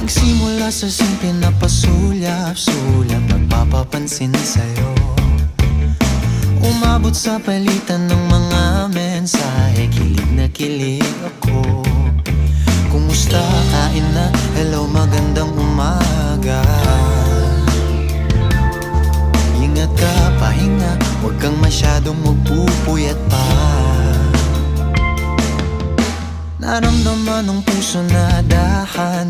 Nagsimula sa simple na pasulyap-sulyap, nagpapapansin sa'yo. Umabot sa palitan ng mga mensahe, kilig na kilig ako. Kumusta, kain na, hello, magandang umaga. Ingat ka, pahinga, huwag kang masyadong magpupuyat pa. Naramdaman ng puso na dahan